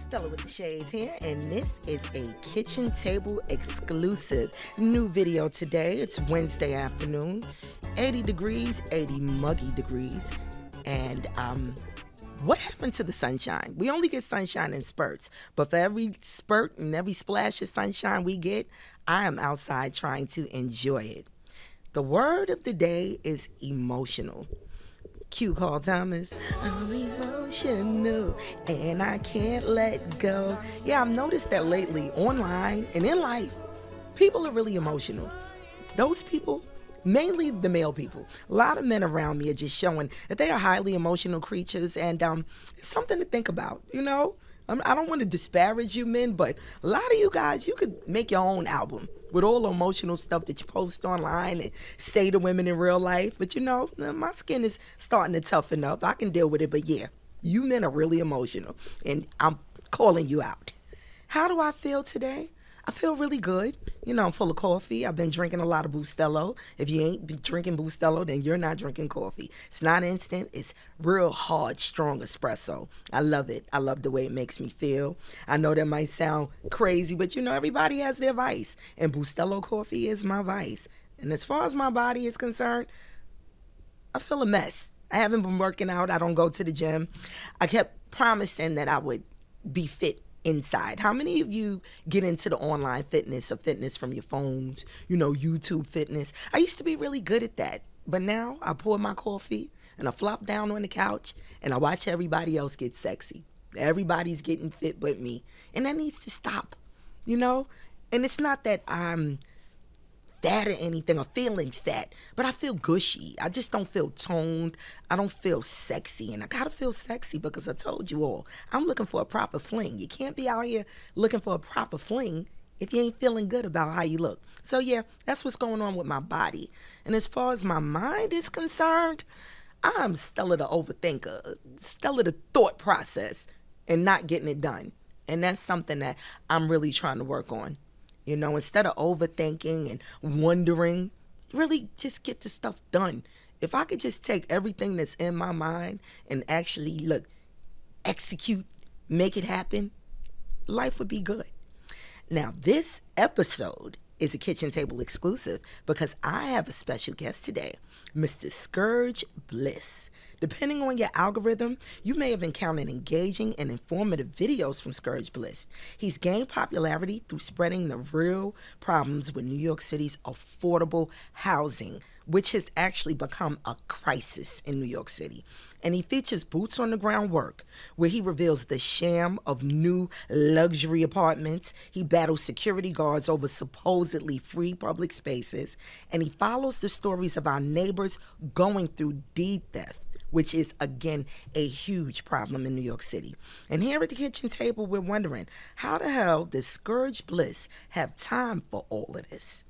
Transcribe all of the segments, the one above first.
Stella with the Shades here, and this is a kitchen table exclusive new video today. It's Wednesday afternoon, 80 degrees, 80 muggy degrees, and what happened to the sunshine? We only get sunshine in spurts, but for every spurt and every splash of sunshine we get, I am outside trying to enjoy it. The word of the day is emotional. Q Call Thomas, I'm emotional and I can't let go. Yeah, I've noticed that lately online and in life, people are really emotional. Those people, mainly the male people, a lot of men around me are just showing that they are highly emotional creatures, and it's something to think about, you know? I don't want to disparage you men, but a lot of you guys, you could make your own album with all the emotional stuff that you post online and say to women in real life. But you know, my skin is starting to toughen up. I can deal with it, but yeah, you men are really emotional, and I'm calling you out. How do I feel today? I feel really good. You know, I'm full of coffee. I've been drinking a lot of Bustelo. If you ain't drinking Bustelo, then you're not drinking coffee. It's not instant. It's real hard, strong espresso. I love it. I love the way it makes me feel. I know that might sound crazy, but you know, everybody has their vice. And Bustelo coffee is my vice. And as far as my body is concerned, I feel a mess. I haven't been working out. I don't go to the gym. I kept promising that I would be fit inside. How many of you get into the online fitness or fitness from your phones, you know, YouTube fitness? I used to be really good at that, but now I pour my coffee and I flop down on the couch and I watch everybody else get sexy. Everybody's getting fit but me, and that needs to stop, you know? And it's not that I'm fat or anything or feeling fat, but I feel gushy. I just don't feel toned. I don't feel sexy, and I gotta feel sexy because I told you all, I'm looking for a proper fling. You can't be out here looking for a proper fling if you ain't feeling good about how you look. So yeah, that's what's going on with my body. And as far as my mind is concerned, I'm Stella the overthinker, Stella the thought process, and not getting it done. And that's something that I'm really trying to work on. You know, instead of overthinking and wondering, really just get the stuff done. If I could just take everything that's in my mind and actually, execute, make it happen, life would be good. Now, this episode is a kitchen table exclusive because I have a special guest today, Mr. Scourge Bliss. Depending on your algorithm, you may have encountered engaging and informative videos from Scourge Bliss. He's gained popularity through spreading the real problems with New York City's affordable housing, which has actually become a crisis in New York City. And he features boots on the ground work, where he reveals the sham of new luxury apartments. He battles security guards over supposedly free public spaces. And he follows the stories of our neighbors going through deed theft, which is, again, a huge problem in New York City. And here at the kitchen table, we're wondering, how the hell does Scourge Bliss have time for all of this?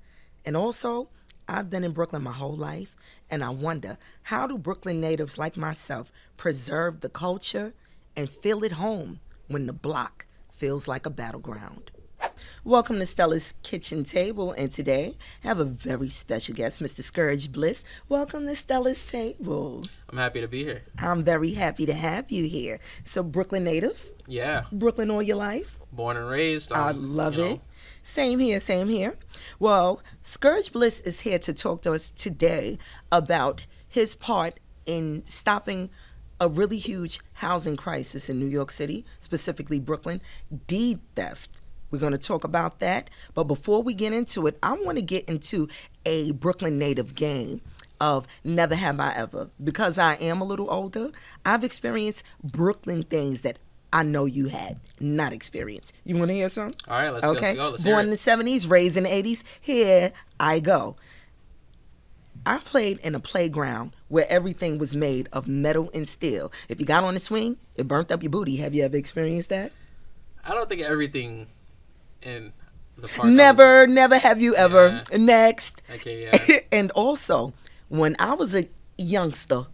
And also, I've been in Brooklyn my whole life, and I wonder, how do Brooklyn natives like myself preserve the culture and feel at home when the block feels like a battleground? Welcome to Stella's Kitchen Table, and today I have a very special guest, Mr. Scourge Bliss. Welcome to Stella's Table. I'm happy to be here. I'm very happy to have you here. So, Brooklyn native? Yeah. Brooklyn all your life? Born and raised. I love it. Same here, same here. Well, Scourge Bliss is here to talk to us today about his part in stopping a really huge housing crisis in New York City, specifically Brooklyn, deed theft. We're going to talk about that. But before we get into it, I want to get into a Brooklyn native game of Never Have I Ever. Because I am a little older, I've experienced Brooklyn things that I know you had not experienced. You want to hear some? All right, let's go. Born in the 70s, raised in the 80s. Here I go. I played in a playground where everything was made of metal and steel. If you got on the swing, it burnt up your booty. Have you ever experienced that? I don't think everything in the park. Never have you ever. Yeah. Next. Okay, yeah. And also, when I was a youngster,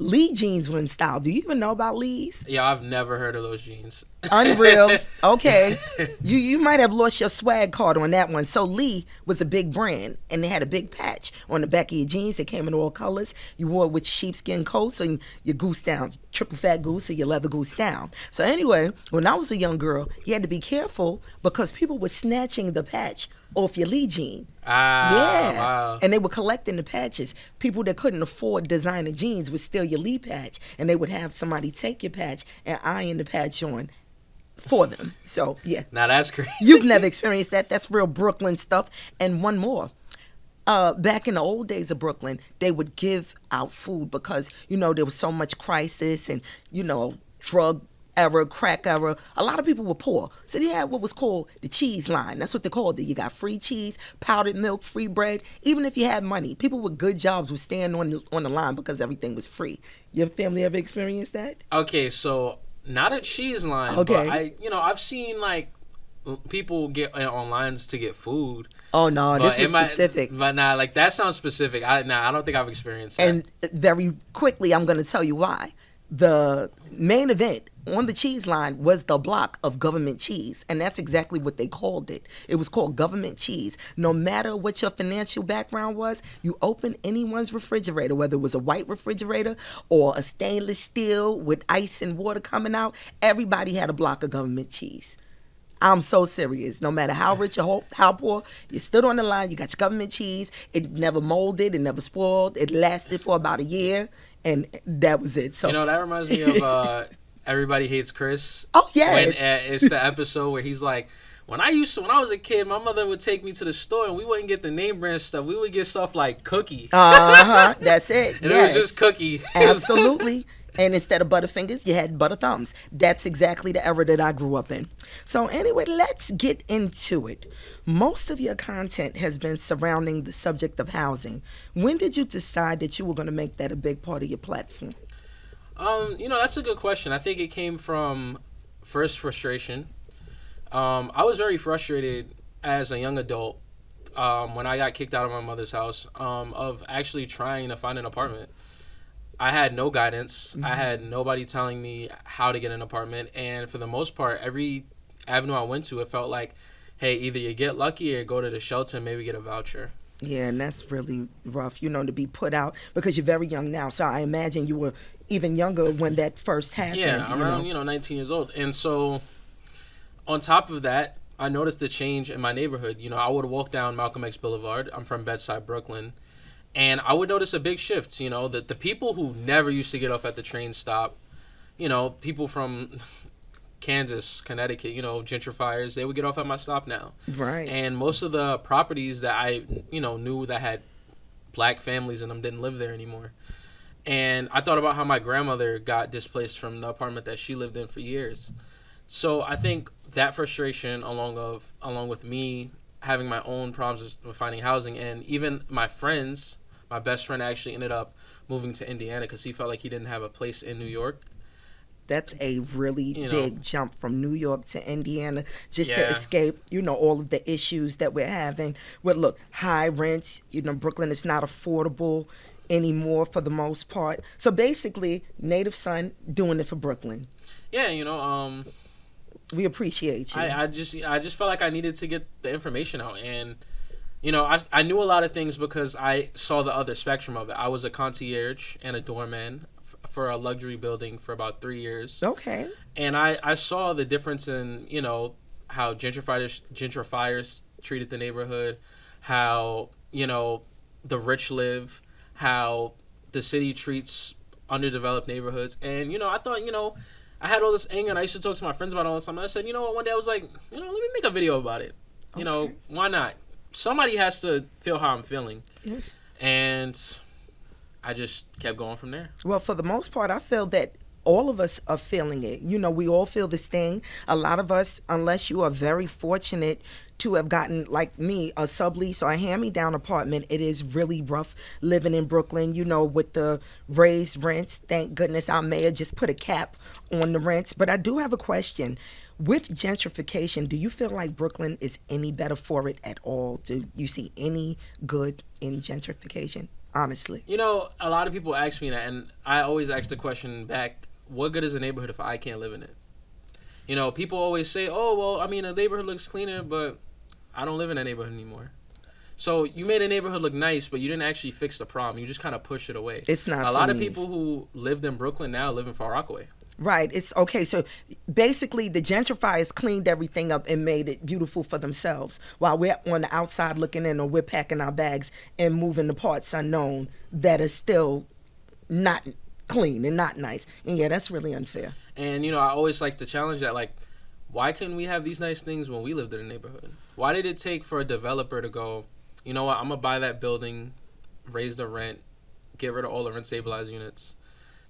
Lee jeans were in style. Do you even know about Lee's? Yeah, I've never heard of those jeans. Unreal. Okay. You might have lost your swag card on that one. So Lee was a big brand, and they had a big patch on the back of your jeans. It came in all colors. You wore it with sheepskin coats and your goose down, triple fat goose or your leather goose down. So anyway, when I was a young girl, you had to be careful because people were snatching the patch off your Lee jean. Yeah. Wow. And they were collecting the patches. People that couldn't afford designer jeans would steal your Lee patch, and they would have somebody take your patch and iron the patch on for them. So, yeah. Now that's crazy. You've never experienced that. That's real Brooklyn stuff. And one more. Back in the old days of Brooklyn, they would give out food because, there was so much crisis and, drug era, crack era. A lot of people were poor. So they had what was called the cheese line. That's what they called it. You got free cheese, powdered milk, free bread. Even if you had money, people with good jobs would stand on the line because everything was free. Your family ever experienced that? Okay, so not a cheese line, okay. But I've seen like people get on lines to get food. Oh no, this is specific. But nah, like that sounds specific. I don't think I've experienced that. And very quickly, I'm going to tell you why. The main event on the cheese line was the block of government cheese, and that's exactly what they called it. It was called government cheese. No matter what your financial background was, you open anyone's refrigerator, whether it was a white refrigerator or a stainless steel with ice and water coming out, everybody had a block of government cheese. I'm so serious. No matter how rich or how poor, you stood on the line, you got your government cheese. It never molded, it never spoiled. It lasted for about a year, and that was it. So that reminds me of Everybody Hates Chris. Oh, yes. When it's the episode where he's like, when I was a kid, my mother would take me to the store and we wouldn't get the name brand stuff. We would get stuff like Cookie. That's it. And yes. It was just Cookie. Absolutely. And instead of Butterfingers, you had Butter Thumbs. That's exactly the era that I grew up in. So anyway, let's get into it. Most of your content has been surrounding the subject of housing. When did you decide that you were going to make that a big part of your platform? That's a good question. I think it came from first frustration. I was very frustrated as a young adult when I got kicked out of my mother's house of actually trying to find an apartment. I had no guidance. Mm-hmm. I had nobody telling me how to get an apartment. And for the most part, every avenue I went to, it felt like, hey, either you get lucky or go to the shelter and maybe get a voucher. Yeah, and that's really rough, to be put out because you're very young now. So I imagine you were even younger when that first happened. Yeah, around, 19 years old. And so on top of that, I noticed the change in my neighborhood. I would walk down Malcolm X Boulevard. I'm from Bedside, Brooklyn. And I would notice a big shift, that the people who never used to get off at the train stop, people from Kansas, Connecticut, gentrifiers, they would get off at my stop now. Right. And most of the properties that I, knew that had black families in them didn't live there anymore. And I thought about how my grandmother got displaced from the apartment that she lived in for years. So I think that frustration, along with me having my own problems with finding housing, and even my best friend actually ended up moving to Indiana because he felt like he didn't have a place in New York. That's a really big jump from New York to Indiana just to escape, all of the issues that we're having with, high rents. Brooklyn is not affordable anymore for the most part. So basically, native son doing it for Brooklyn. Yeah, we appreciate you. I just felt like I needed to get the information out. And, I knew a lot of things because I saw the other spectrum of it. I was a concierge and a doorman for a luxury building for about 3 years. Okay. And I saw the difference in, how gentrifiers treated the neighborhood, how, the rich live, how the city treats underdeveloped neighborhoods. And, I thought, I had all this anger, and I used to talk to my friends about it all the time. And I said, what, one day I was like, let me make a video about it. Okay. Why not? Somebody has to feel how I'm feeling. Yes. And I just kept going from there. Well, for the most part, I feel that all of us are feeling it. We all feel this thing. A lot of us, unless you are very fortunate to have gotten, like me, a sublease or a hand-me-down apartment, it is really rough living in Brooklyn, with the raised rents. Thank goodness our mayor just put a cap on the rents. But I do have a question. With gentrification, do you feel like Brooklyn is any better for it at all? Do you see any good in gentrification? honestly. You know, a lot of people ask me that, and I always ask the question back: what good is a neighborhood if I can't live in it? You know, people always say, "Oh, well, I mean, a neighborhood looks cleaner, but I don't live in that neighborhood anymore." So you made a neighborhood look nice, but you didn't actually fix the problem. You just kind of push it away. It's not a for lot of me. people who lived in Brooklyn now live in Far Rockaway. Right. It's okay. So basically, the gentrifiers cleaned everything up and made it beautiful for themselves, while we're on the outside looking in, or we're packing our bags and moving the parts unknown that are still not clean and not nice. And yeah, that's really unfair. And you know, I always like to challenge that. Like, why couldn't we have these nice things when we lived in a neighborhood? Why did it take for a developer to go, you know what, I'm gonna buy that building, raise the rent, get rid of all the rent stabilized units,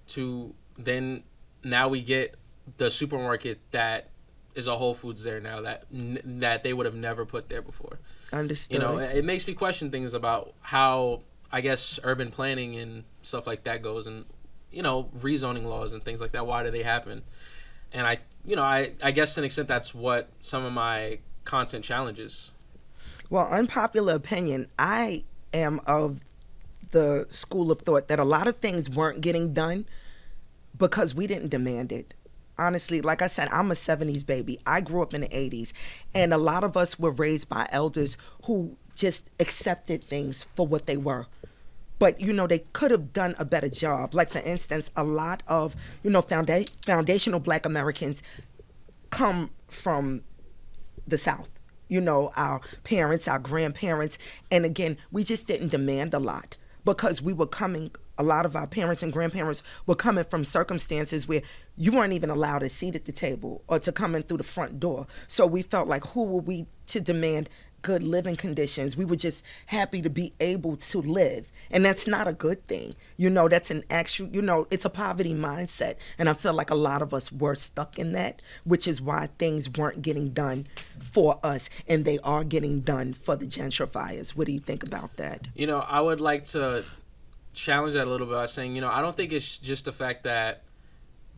to then now we get the supermarket that is a Whole Foods there now that they would have never put there before. Understood. You know, it makes me question things about how, I guess, urban planning and stuff like that goes, and you know, rezoning laws and things like that. Why do they happen? And I guess to an extent that's what some of my content challenges. Well, unpopular opinion, I am of the school of thought that a lot of things weren't getting done because we didn't demand it. Honestly, like I said, I'm a 70s baby. I grew up in the 80s, and a lot of us were raised by elders who just accepted things for what they were. But, you know, they could have done a better job. Like, for instance, a lot of, you know, foundational Black Americans come from the South. You know, our parents, our grandparents. And again, we just didn't demand a lot because we were coming, a lot of our parents and grandparents were coming from circumstances where you weren't even allowed a seat at the table or to come in through the front door. So we felt like, who were we to demand good living conditions? We were just happy to be able to live. And that's not a good thing. You know, that's an actual, you know, it's a poverty mindset. And I feel like a lot of us were stuck in that, which is why things weren't getting done for us. And they are getting done for the gentrifiers. What do you think about that? You know, I would like to challenge that a little bit by saying, you know, I don't think it's just the fact that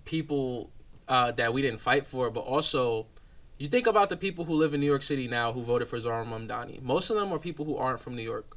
people that we didn't fight for, but also you think about the people who live in New York City now who voted for Zohran Mamdani. Most of them are people who aren't from New York.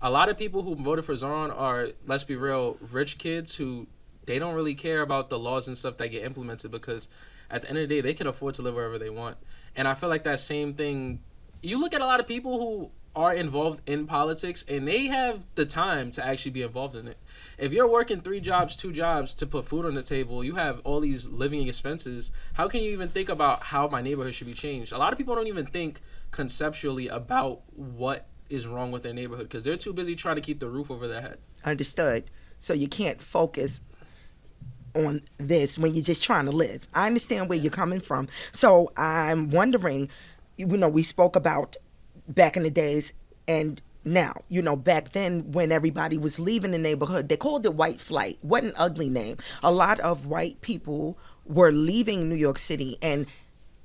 A lot of people who voted for Zohran are, let's be real, rich kids who they don't really care about the laws and stuff that get implemented because at the end of the day, they can afford to live wherever they want. And I feel like that same thing, you look at a lot of people who are involved in politics and they have the time to actually be involved in it. If you're working 3 jobs, 2 jobs to put food on the table, you have all these living expenses. How can you even think about how my neighborhood should be changed? A lot of people don't even think conceptually about what is wrong with their neighborhood because they're too busy trying to keep the roof over their head. Understood. So you can't focus on this when you're just trying to live. I understand where you're coming from. So I'm wondering, you know, we spoke about back in the days and now, you know, back then when everybody was leaving the neighborhood, they called it white flight. What an ugly name. A lot of white people were leaving New York City, and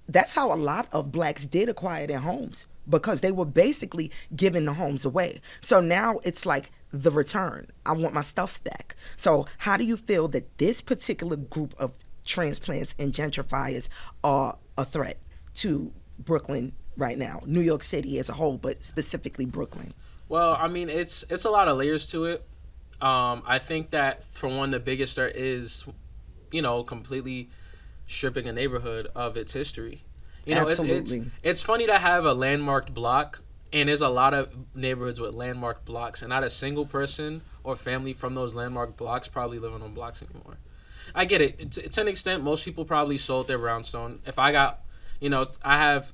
that's how a lot of blacks did acquire their homes because they were basically giving the homes away. So now it's like the return. I want my stuff back. So how do you feel that this particular group of transplants and gentrifiers are a threat to Brooklyn right now, New York City as a whole, but specifically Brooklyn? Well, I mean, it's a lot of layers to it. I think that for one, the biggest threat is, you know, completely stripping a neighborhood of its history. You know, Absolutely. It's funny to have a landmarked block, and there's a lot of neighborhoods with landmarked blocks, and not a single person or family from those landmarked blocks probably living on blocks anymore. I get it. To an extent, most people probably sold their brownstone. If I got, you know, I have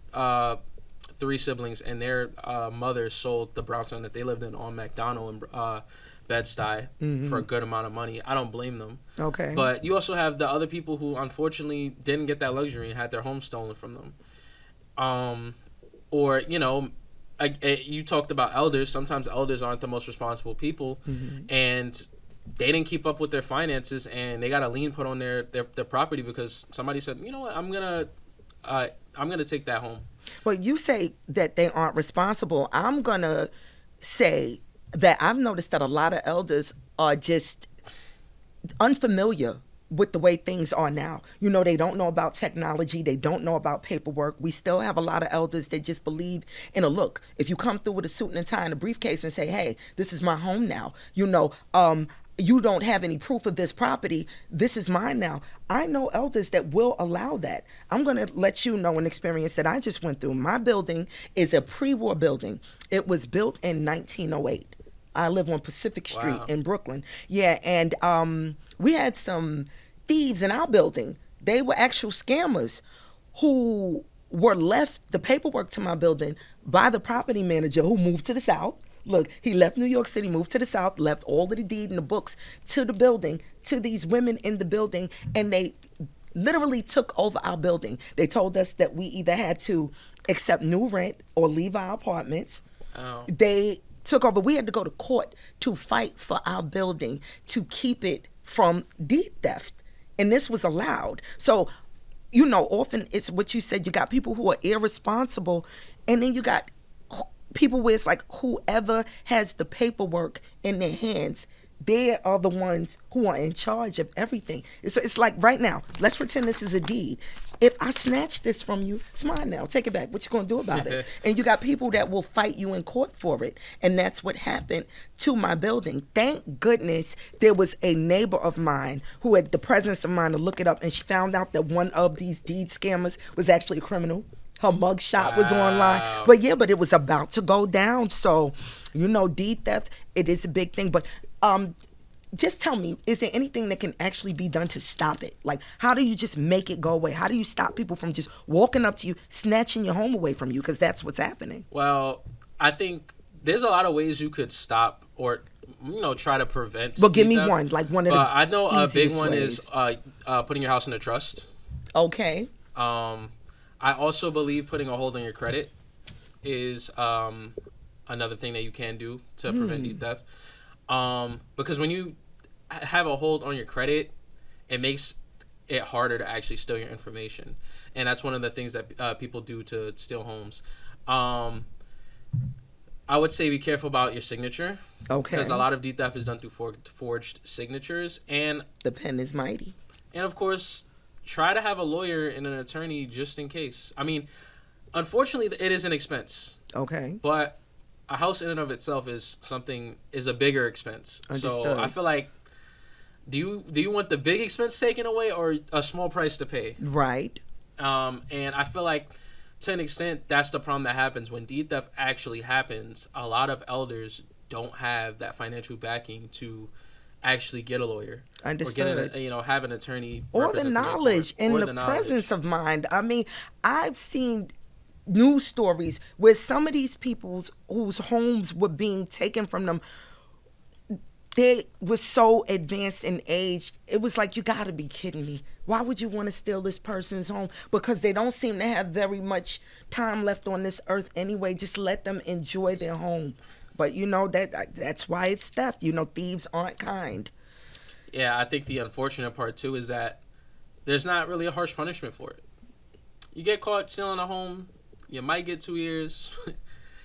3 siblings, and their mothers sold the brownstone that they lived in on McDonald and Bed-Stuy for a good amount of money. I don't blame them. Okay. But you also have the other people who unfortunately didn't get that luxury and had their home stolen from them. Or, you know, you talked about elders. Sometimes elders aren't the most responsible people, and they didn't keep up with their finances, and they got a lien put on their property because somebody said, you know what, I'm gonna take that home. Well, you say that they aren't responsible. I'm going to say that I've noticed that a lot of elders are just unfamiliar with the way things are now. You know, they don't know about technology. They don't know about paperwork. We still have a lot of elders that just believe in a look. If you come through with a suit and a tie and a briefcase and say, hey, this is my home now, you know, you don't have any proof of this property. This is mine now. I know elders that will allow that. I'm going to let you know an experience that I just went through. My building is a pre-war building. It was built in 1908. I live on Pacific Street in Brooklyn. Yeah, and we had some thieves in our building. They were actual scammers who were left the paperwork to my building by the property manager who moved to the South. Look, he left New York City, moved to the South, left all of the deed and the books to the building, to these women in the building, and they literally took over our building. They told us that we either had to accept new rent or leave our apartments. Oh. They took over. We had to go to court to fight for our building to keep it from deed theft. And this was allowed. So, you know, often it's what you said. You got people who are irresponsible, and then you got people where it's like whoever has the paperwork in their hands, they are the ones who are in charge of everything. It's like right now, let's pretend this is a deed. If I snatch this from you, it's mine now. Take it back. What you gonna do about it? And you got people that will fight you in court for it. And that's what happened to my building. Thank goodness there was a neighbor of mine who had the presence of mind to look it up, and she found out that one of these deed scammers was actually a criminal. Her mugshot was online. But it was about to go down. So, you know, deed theft, it is a big thing. But just tell me, is there anything that can actually be done to stop it? Like, how do you just make it go away? How do you stop people from just walking up to you, snatching your home away from you? Because that's what's happening. Well, I think there's a lot of ways you could stop or, you know, try to prevent. Well, give me one, like one of the I know a big one ways. is putting your house in a trust. Okay. I also believe putting a hold on your credit is another thing that you can do to prevent deed theft. Because when you have a hold on your credit, it makes it harder to actually steal your information. And that's one of the things that people do to steal homes. I would say be careful about your signature. Okay. Because a lot of deed theft is done through forged signatures. And the pen is mighty. And, of course, try to have a lawyer and an attorney just in case. I mean, unfortunately, it is an expense. Okay. But a house in and of itself is a bigger expense. Understood. So I feel like, do you want the big expense taken away or a small price to pay? Right. And I feel like to an extent that's the problem that happens when deed theft actually happens. A lot of elders don't have that financial backing to actually get a lawyer. Understood. Or get have an attorney. Or the knowledge and the presence of mind. I mean, I've seen news stories where some of these people whose homes were being taken from them, they were so advanced in age. It was like, you got to be kidding me. Why would you want to steal this person's home? Because they don't seem to have very much time left on this earth anyway. Just let them enjoy their home. But, you know, that's why it's theft. You know, thieves aren't kind. Yeah, I think the unfortunate part, too, is that there's not really a harsh punishment for it. You get caught stealing a home, you might get 2 years.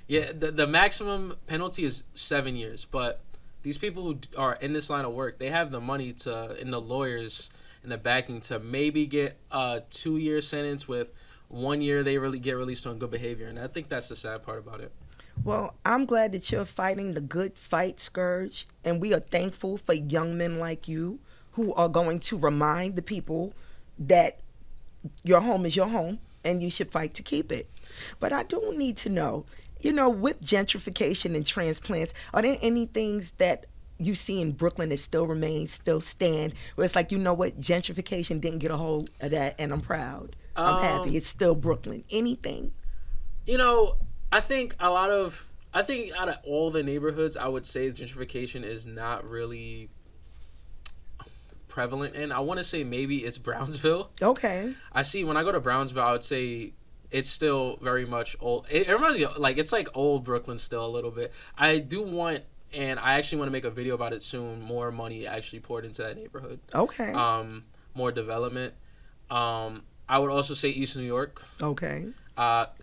Yeah, the maximum penalty is 7 years. But these people who are in this line of work, they have the money and the lawyers and the backing to maybe get a 2-year sentence with 1 year they really get released on good behavior. And I think that's the sad part about it. Well, I'm glad that you're fighting the good fight, Scourge, and we are thankful for young men like you who are going to remind the people that your home is your home and you should fight to keep it. But I do need to know, you know, with gentrification and transplants, are there any things that you see in Brooklyn that still remain, still stand, where it's like, you know what, gentrification didn't get a hold of that and I'm proud. I'm happy. It's still Brooklyn. Anything? You know, I think out of all the neighborhoods, I would say gentrification is not really prevalent in. I want to say maybe it's Brownsville. Okay. I see when I go to Brownsville, I would say it's still very much old. It reminds me of, like, it's like old Brooklyn still a little bit. I do want, and I actually want to make a video about it soon, more money actually poured into that neighborhood. Okay. More development. I would also say East New York. Okay. Hot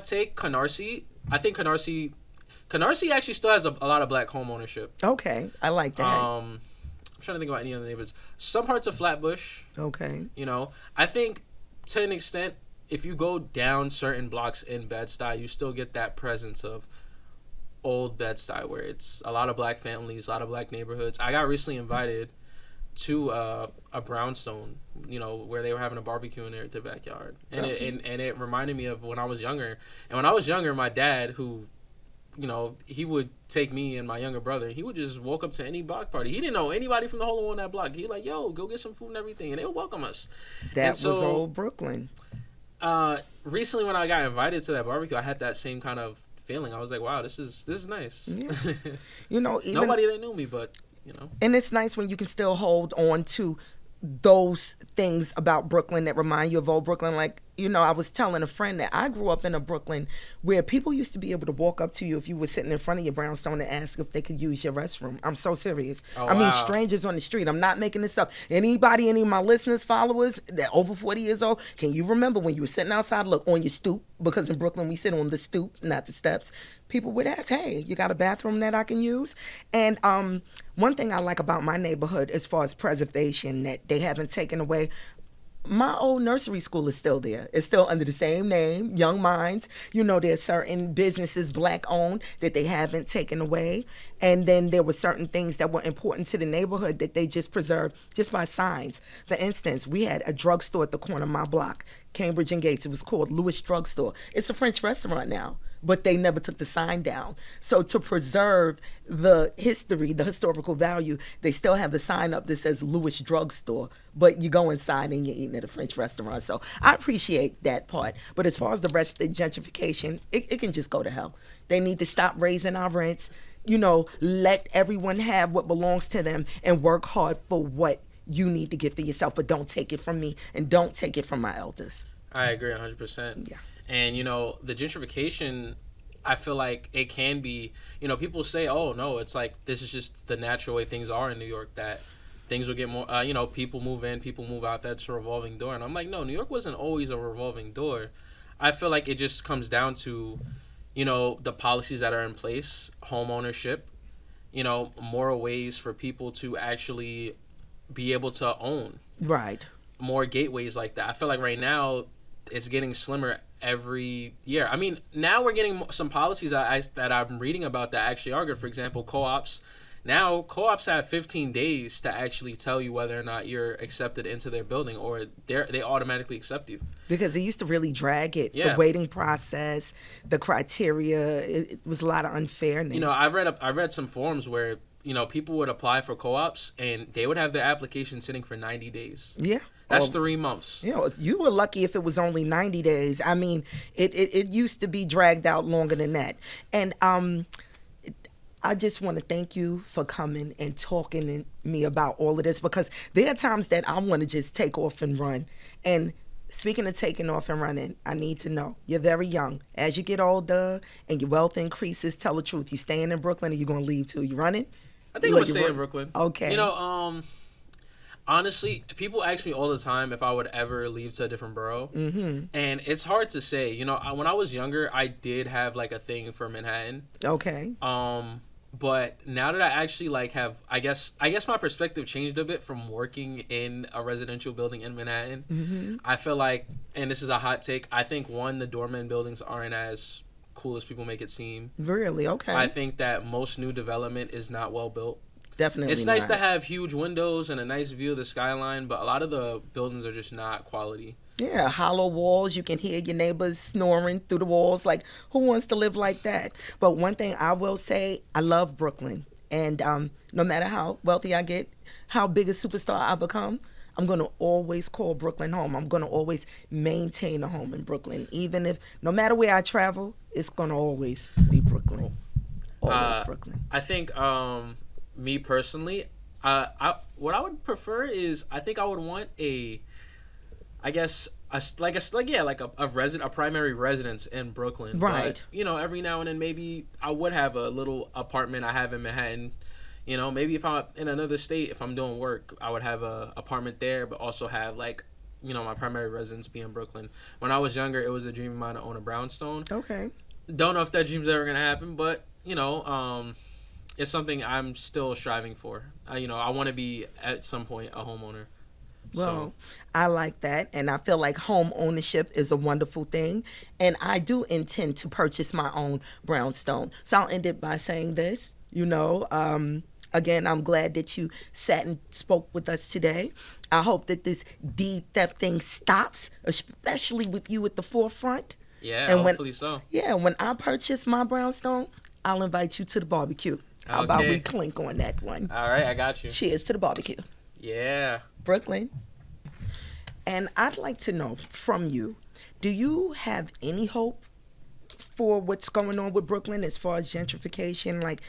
take, Canarsie. I think Canarsie actually still has a lot of black home ownership. Okay, I like that. I'm trying to think about any other neighborhoods. Some parts of Flatbush. Okay. You know, I think to an extent, if you go down certain blocks in Bed-Stuy, you still get that presence of old Bed-Stuy, where it's a lot of black families, a lot of black neighborhoods. I got recently invited to a brownstone, you know, where they were having a barbecue in their backyard, and it reminded me of when I was younger. And when I was younger, my dad, who, you know, he would take me and my younger brother, he would just walk up to any block party. He didn't know anybody from the whole on that block. He like, yo, go get some food and everything, and they would welcome us. That was old Brooklyn. Recently when I got invited to that barbecue, I had that same kind of feeling. I was like, wow, this is nice. Yeah. You know, even, nobody that knew me, but you know. And it's nice when you can still hold on to those things about Brooklyn that remind you of old Brooklyn. Like, you know, I was telling a friend that I grew up in a Brooklyn where people used to be able to walk up to you if you were sitting in front of your brownstone and ask if they could use your restroom. I'm so serious. Oh, I mean, wow. strangers on the street. I'm not making this up. Anybody, any of my listeners, followers that over 40 years old, can you remember when you were sitting outside, look, on your stoop? Because in Brooklyn, we sit on the stoop, not the steps. People would ask, hey, you got a bathroom that I can use? And one thing I like about my neighborhood as far as preservation that they haven't taken away, my old nursery school is still there. It's still under the same name, Young Minds. You know, there's certain businesses black owned that they haven't taken away. And then there were certain things that were important to the neighborhood that they just preserved just by signs. For instance, we had a drugstore at the corner of my block, Cambridge and Gates. It was called Lewis Drugstore. It's a French restaurant now, but they never took the sign down. So to preserve the history, the historical value, they still have the sign up that says Lewis Drugstore, but you go inside and you're eating at a French restaurant. So I appreciate that part. But as far as the rest of the gentrification, it can just go to hell. They need to stop raising our rents, you know, let everyone have what belongs to them and work hard for what you need to get for yourself, but don't take it from me and don't take it from my elders. I agree 100%. Yeah. And, you know, the gentrification, I feel like it can be, you know, people say, oh, no, it's like this is just the natural way things are in New York, that things will get more, you know, people move in, people move out, that's a revolving door. And I'm like, no, New York wasn't always a revolving door. I feel like it just comes down to, you know, the policies that are in place, home ownership, you know, more ways for people to actually be able to own. Right. More gateways like that. I feel like right now it's getting slimmer every year. I mean, now we're getting some policies that I'm reading about that actually are good. For example, co-ops. Now, co-ops have 15 days to actually tell you whether or not you're accepted into their building, or they automatically accept you. Because they used to really drag it. Yeah. The waiting process, the criteria, it was a lot of unfairness. You know, I read some forums where, you know, people would apply for co-ops and they would have their application sitting for 90 days. Yeah. That's 3 months. You know, you were lucky if it was only 90 days. I mean, it used to be dragged out longer than that. And I just want to thank you for coming and talking to me about all of this, because there are times that I want to just take off and run. And speaking of taking off and running, I need to know, you're very young. As you get older and your wealth increases, tell the truth. You staying in Brooklyn or you going to leave too? You running? I think I'm going to stay in Brooklyn. Okay. You know, honestly, people ask me all the time if I would ever leave to a different borough. Mm-hmm. And it's hard to say. You know, when I was younger, I did have like a thing for Manhattan. Okay. But now that I actually like have, I guess my perspective changed a bit from working in a residential building in Manhattan. Mm-hmm. I feel like, and this is a hot take, I think the doorman buildings aren't as cool as people make it seem. Really? Okay. I think that most new development is not well built. Definitely. It's nice to have huge windows and a nice view of the skyline, but a lot of the buildings are just not quality. Yeah, hollow walls. You can hear your neighbors snoring through the walls. Like, who wants to live like that? But one thing I will say, I love Brooklyn. And no matter how wealthy I get, how big a superstar I become, I'm going to always call Brooklyn home. I'm going to always maintain a home in Brooklyn. Even if, no matter where I travel, it's going to always be Brooklyn. Always Brooklyn. I think, me personally, what I would prefer is, I think I would want a primary residence in Brooklyn. Right. But, you know, every now and then maybe I would have a little apartment I have in Manhattan. You know, maybe if I'm in another state, if I'm doing work, I would have a apartment there, but also have like, you know, my primary residence be in Brooklyn. When I was younger, it was a dream of mine to own a brownstone. Okay. Don't know if that dream's ever gonna happen, but you know, it's something I'm still striving for. I want to be at some point a homeowner. Well, I like that, and I feel like home ownership is a wonderful thing, and I do intend to purchase my own brownstone. So I'll end it by saying this, again, I'm glad that you sat and spoke with us today. I hope that this deed theft thing stops, especially with you at the forefront. Yeah, and hopefully so. Yeah, when I purchase my brownstone, I'll invite you to the barbecue. How about we clink on that one? All right, I got you. Cheers to the barbecue. Yeah. Brooklyn. And I'd like to know from you, do you have any hope for what's going on with Brooklyn as far as gentrification? Like,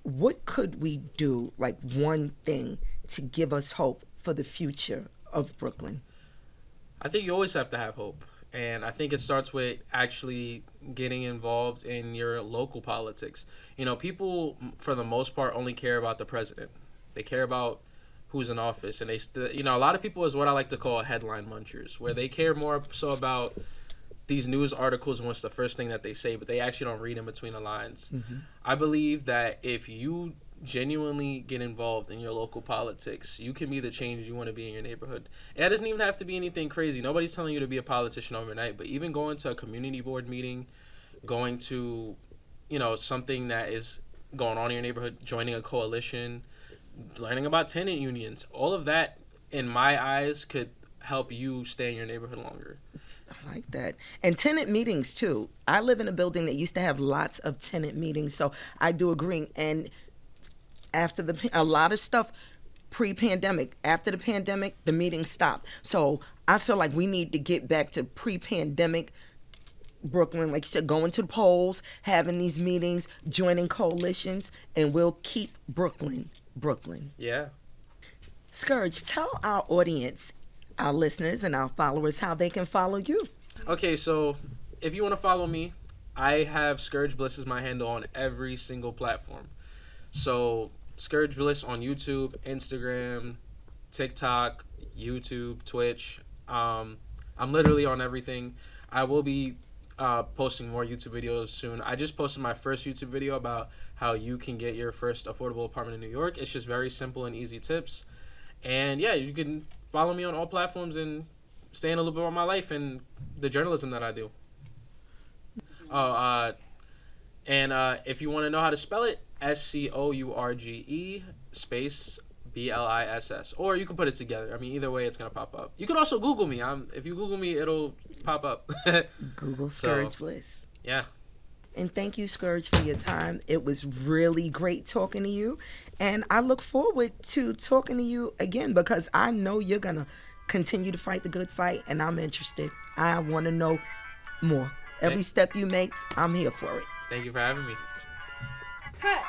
what could we do, like one thing, to give us hope for the future of Brooklyn? I think you always have to have hope. And I think it starts with actually getting involved in your local politics. People, for the most part, only care about the president. They care about who's in office. And a lot of people is what I like to call headline munchers, where they care more so about these news articles and what's the first thing that they say, but they actually don't read in between the lines. Mm-hmm. I believe that if you genuinely get involved in your local politics, you can be the change you want to be in your neighborhood. And that doesn't even have to be anything crazy. Nobody's telling you to be a politician overnight, but even going to a community board meeting, going to, something that is going on in your neighborhood, joining a coalition, learning about tenant unions, all of that, in my eyes, could help you stay in your neighborhood longer. I like that. And tenant meetings, too. I live in a building that used to have lots of tenant meetings, so I do agree. And after a lot of stuff pre-pandemic, after the pandemic, the meetings stopped. So I feel like we need to get back to pre-pandemic Brooklyn, like you said, going to the polls, having these meetings, joining coalitions, and we'll keep Brooklyn. Yeah. Scourge, tell our audience, our listeners and our followers, how they can follow you. Okay, so if you want to follow me, I have Scourge Bliss as my handle on every single platform. So Scourge Bliss on YouTube, Instagram, TikTok, YouTube, Twitch. I'm literally on everything. I will be posting more YouTube videos soon. I just posted my first YouTube video about how you can get your first affordable apartment in New York. It's just very simple and easy tips. And yeah, you can follow me on all platforms and stay in a little bit about my life and the journalism that I do. And if you want to know how to spell it, SCOURGE space BLISS, or you can put it together. I mean, either way, it's gonna pop up. You can also Google me. If you Google me, it'll pop up. Google Scourge Bliss. Yeah. And thank you, Scourge, for your time. It was really great talking to you, and I look forward to talking to you again because I know you're gonna continue to fight the good fight, and I'm interested. I want to know more. Every step you make, I'm here for it. Thank you for having me. Cut.